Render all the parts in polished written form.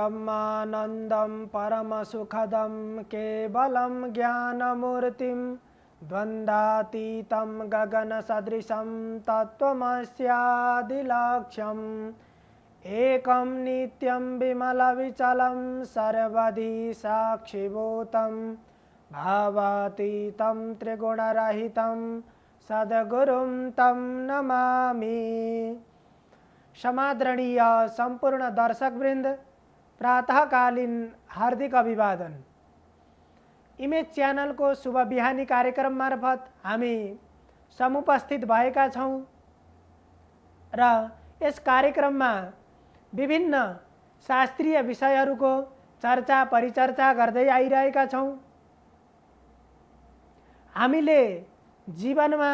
ब्रह्मानन्दं परमसुखदं केवलं ज्ञानमूर्तिं द्वन्द्वातीतं गगनसदृशं तत्त्वमस्यादिलक्ष्यम् एकं नित्यं विमलविचलं सर्वधि साक्षिभूतं भावातीतं त्रिगुणरहितं सद्गुरुं तं नमामि। समादरणीय संपूर्ण दर्शकवृन्द, प्रातःकालीन हार्दिक अभिवादन। इमेज च्यानल को शुभ बिहानी कार्यक्रम मार्फत हामी समुपस्थित भएका छौं र यस कार्यक्रममा विभिन्न शास्त्रीय विषयहरूको चर्चा परिचर्चा गर्दै आइरहेका छौं। हामीले जीवनमा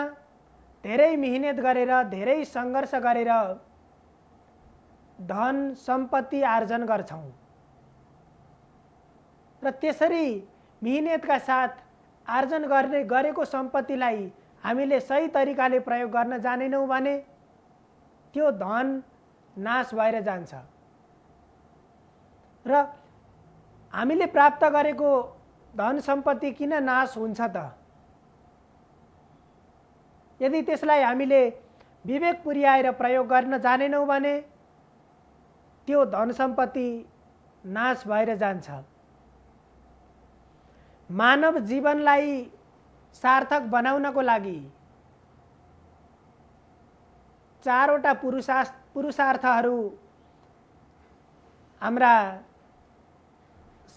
धेरै मेहनत गरेर धेरै संघर्ष गरेर धन सम्पत्ति आर्जन गर्छौं र त्यसरी मेहनतका साथ आर्जन गरेको सम्पत्तिलाई हामीले सही तरिकाले प्रयोग गर्न जानेनौं भने त्यो धन नाश भएर जान्छ र हामीले प्राप्त गरेको धन सम्पत्ति किन नाश हुन्छ त? यदि त्यसलाई हामीले विवेक पुर्याएर प्रयोग गर्न जानेनौं भने त्यो धन सम्पत्ति नाश भएर जान्छ। मानव जीवनलाई सार्थक बनाउनको लागि चारवटा पुरुषार्थहरू हाम्रा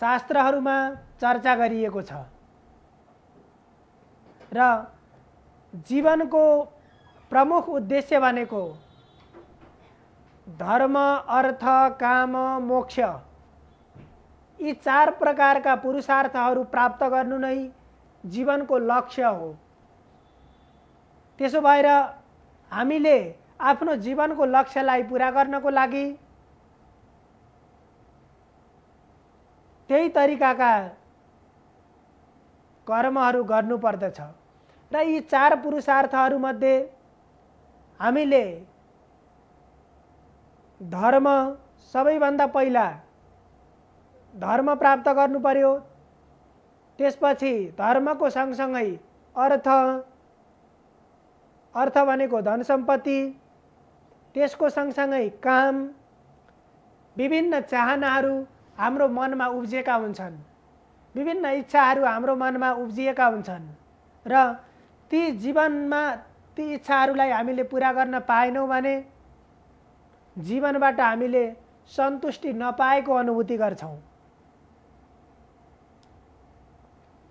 शास्त्रहरूमा चर्चा गरिएको छ र जीवनको प्रमुख उद्देश्य भनेको धर्म, अर्थ, काम, मोक्ष यी चार प्रकारका पुरुषार्थहरू प्राप्त गर्नु नै जीवनको लक्ष्य हो। त्यसो भएर हामीले आफ्नो जीवनको लक्ष्यलाई पूरा गर्नको लागि त्यही तरिकाका कर्महरू गर्नुपर्दछ र यी चार पुरुषार्थहरू मध्ये हामीले धर्म सबैभन्दा पहिला धर्म प्राप्त गर्नु पर्यो। त्यसपछि धर्मको सँगसँगै अर्थ भनेको धन सम्पत्ति, त्यसको सँगसँगै काम, विभिन्न चाहनाहरू हाम्रो मनमा उब्जिएका हुन्छन्, विभिन्न इच्छाहरू हाम्रो मनमा उब्जिएका हुन्छन् र ती जीवनमा ती इच्छाहरूलाई हामीले पूरा गर्न पाएनौं भने जीवनबाट हामीले सन्तुष्टि नपाएको अनुभूति गर्छौं।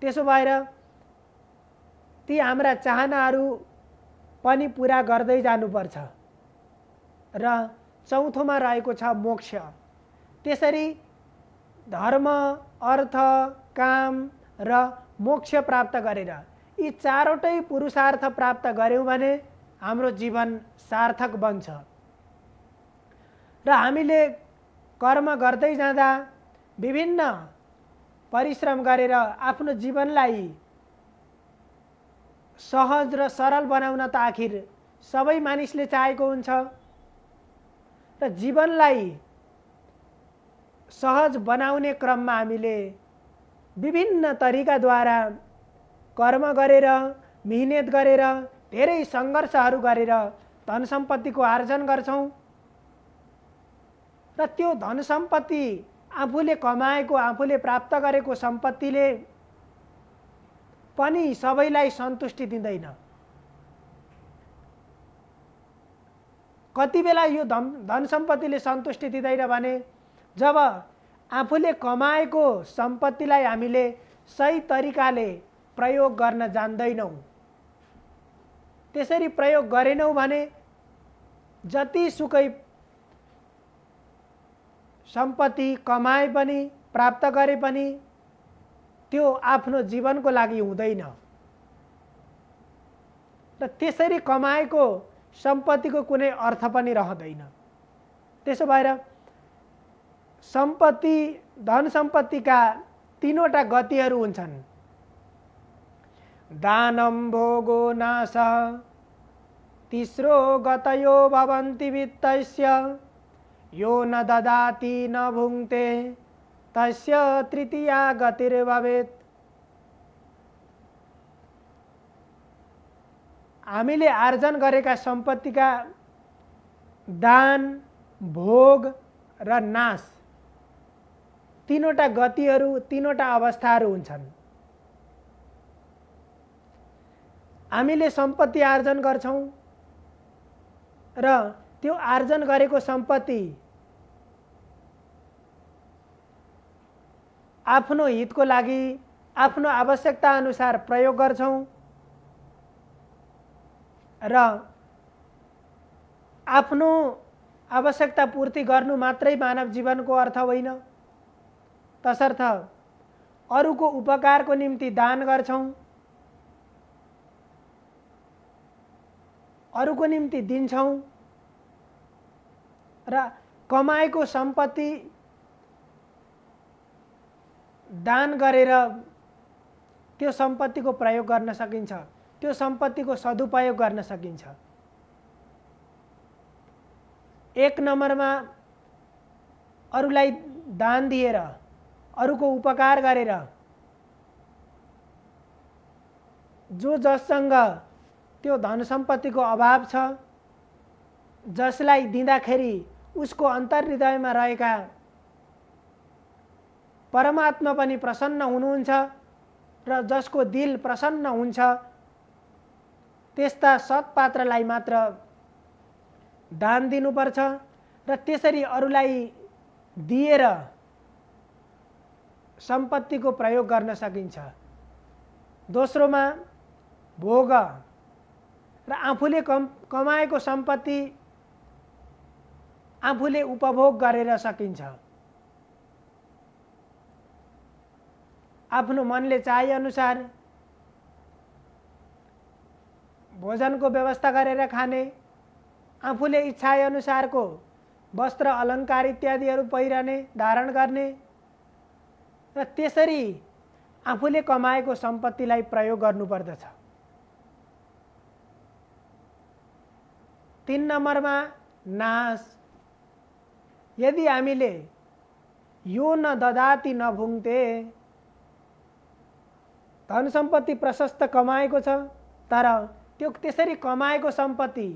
त्यसो भएर ती हाम्रा चाहनाहरू पनि पूरा गर्दै जानुपर्छ र चौथोमा रहेको छ मोक्ष। त्यसरी धर्म, अर्थ, काम र मोक्ष प्राप्त गरेर यी चारवटै पुरुषार्थ प्राप्त गर्यौं भने हाम्रो जीवन सार्थक बन्छ र हामीले कर्म गर्दै जाँदा विभिन्न परिश्रम गरेर आफ्नो जीवनलाई सहज र सरल बनाउन त आखिर सबै मानिसले चाहेको हुन्छ र जीवनलाई सहज बनाउने क्रममा हामीले विभिन्न तरिकाद्वारा कर्म गरेर मेहनत गरेर धेरै सङ्घर्षहरू गरेर धन सम्पत्तिको आर्जन गर्छौं र त्यो धन सम्पत्ति आफूले कमाएको आफूले प्राप्त गरेको सम्पत्तिले पनि सबैलाई सन्तुष्टि दिँदैन। कति बेला यो धन सम्पत्तिले सन्तुष्टि दिँदैन भने जब आफूले कमाएको सम्पत्तिलाई हामीले सही तरिकाले प्रयोग गर्न जान्दैनौं। त्यसरी प्रयोग गरेनौं भने जतिसुकै सम्पत्ति कमाए पनि प्राप्त गरे पनि त्यो आफ्नो जीवनको लागि हुँदैन र त्यसरी कमाएको सम्पत्तिको कुनै अर्थ पनि रहँदैन। त्यसो भएर सम्पत्ति धन सम्पत्तिका तीनवटा गतिहरू हुन्छन्। दानं भोगो नाशः, तीसरो गतयो भवन्ति वित्तस्य, यो न ददाति न भुङ्क्ते तस्य तृतीया गतिर्भवेत्। हामीले आर्जन गरेका सम्पत्तिका दान, भोग र नाश तीनवटा गतिहरू, तीनवटा अवस्थाहरू हुन्छन्। हामीले सम्पत्ति आर्जन गर्छौं र त्यो आर्जन गरेको सम्पत्ति आफ्नो हितको लागि, आफ्नो आवश्यकता अनुसार प्रयोग गर्छौं र आफ्नो आवश्यकता पूर्ति गर्नु मात्रै मानव जीवनको अर्थ होइन, तसर्थ अरूको उपकारको निम्ति दान गर्छौं, अरूको निम्ति दिन्छौं र कमाएको सम्पत्ति दान गरेर त्यो सम्पत्तिको प्रयोग गर्न सकिन्छ, त्यो सम्पत्तिको सदुपयोग गर्न सकिन्छ। एक नम्बरमा अरूलाई दान दिएर, अरूको उपकार गरेर जो जससँग त्यो धन सम्पत्तिको अभाव छ, जसलाई दिँदाखेरि उसको अन्तर्हृदयमा रहेका परमात्मा पनि प्रसन्न हुनुहुन्छ र जसको दिल प्रसन्न हुन्छ त्यस्ता सत्पात्रलाई मात्र दान दिनुपर्छ र त्यसरी अरूलाई दिएर सम्पत्तिको प्रयोग गर्न सकिन्छ। दोस्रोमा भोग र आफूले कमाएको सम्पत्ति आफूले उपभोग गरेर सकिन्छ। आफ्नो मनले चाहे अनुसार भोजनको व्यवस्था गरेर खाने, आफूले इच्छाए अनुसारको वस्त्र अलङ्कार इत्यादिहरू पहिरने, धारण गर्ने र त्यसरी आफूले कमाएको सम्पत्तिलाई प्रयोग गर्नुपर्दछ। 3 नम्बरमा नाश। यदि हामीले यो न ददाति न भुङ्क्ते, धन सम्पत्ति प्रशस्त कमाएको छ तर त्यो त्यसरी कमाएको सम्पत्ति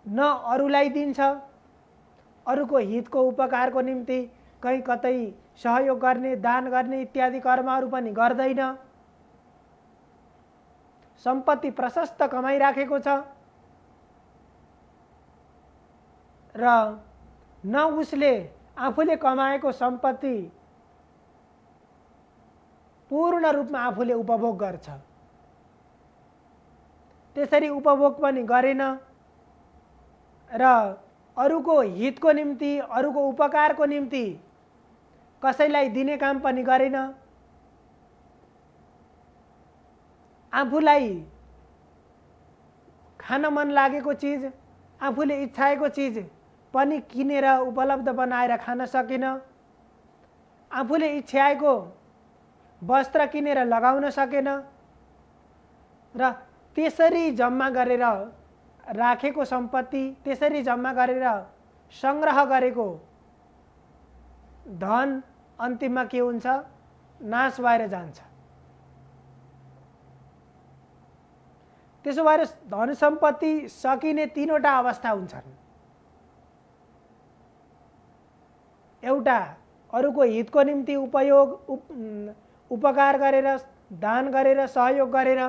न अरूलाई दिन्छ, अरूको हितको उपकारको निम्ति कहीँ कतै सहयोग गर्ने, दान गर्ने इत्यादि कर्महरू पनि गर्दैन, सम्पत्ति प्रशस्त कमाइराखेको छ र न उसले आफूले कमाएको सम्पत्ति पूर्ण रूपमा आफूले उपभोग गर्छ, त्यसरी उपभोग पनि गरेन र अरूको हितको निम्ति, अरूको उपकारको निम्ति कसैलाई दिने काम पनि गरेन। आफूलाई खान मन लागेको चिज, आफूले इच्छाएको चिज पनि किनेर उपलब्ध बनाएर खान सकेन, आफूले इच्छाएको वस्त्र किनेर लगाउन सकेन र त्यसरी जम्मा गरेर राखेको सम्पत्ति, त्यसरी जम्मा गरेर संग्रह गरेको धन अन्तिममा के हुन्छ? नाश भएर जान्छ। त्यसो भएर धन सम्पत्ति सकिने 3वटा अवस्था हुन्छन्। एउटा अरूको हितको निम्ति उपकार गरेर, दान गरेर, सहयोग गरेर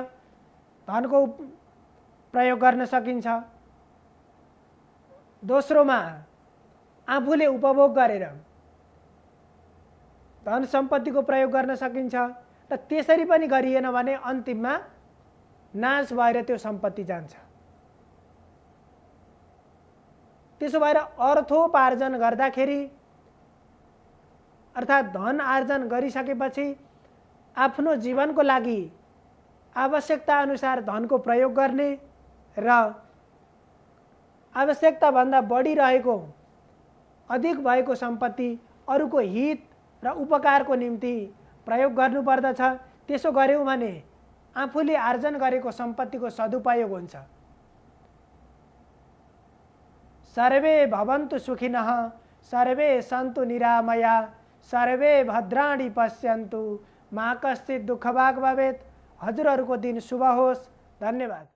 धनको प्रयोग गर्न सकिन्छ। दोस्रोमा आफूले उपभोग गरेर धन सम्पत्तिको प्रयोग गर्न सकिन्छ र त्यसरी पनि गरिएन भने अन्तिममा नाश भएर त्यो सम्पत्ति जान्छ। त्यसो भएर अर्थोपार्जन गर्दाखेरि अर्थात् धन आर्जन गरिसकेपछि आफ्नो जीवनको लागि आवश्यकता अनुसार धनको प्रयोग गर्ने र आवश्यकताभन्दा बढी रहेको, अधिक भएको सम्पत्ति अरूको हित र उपकारको निम्ति प्रयोग गर्नुपर्दछ। त्यसो गर्यौं भने आफूले आर्जन गरेको सम्पत्तिको सदुपयोग हुन्छ। सर्वे भवन्तु सुखिनः, सर्वे सन्तु निरामया, सर्वे भद्राणि पश्यन्तु, मा कश्चित् दुःखभाग् भवेत्। हजुरहरूको दिन शुभ होस्। धन्यवाद।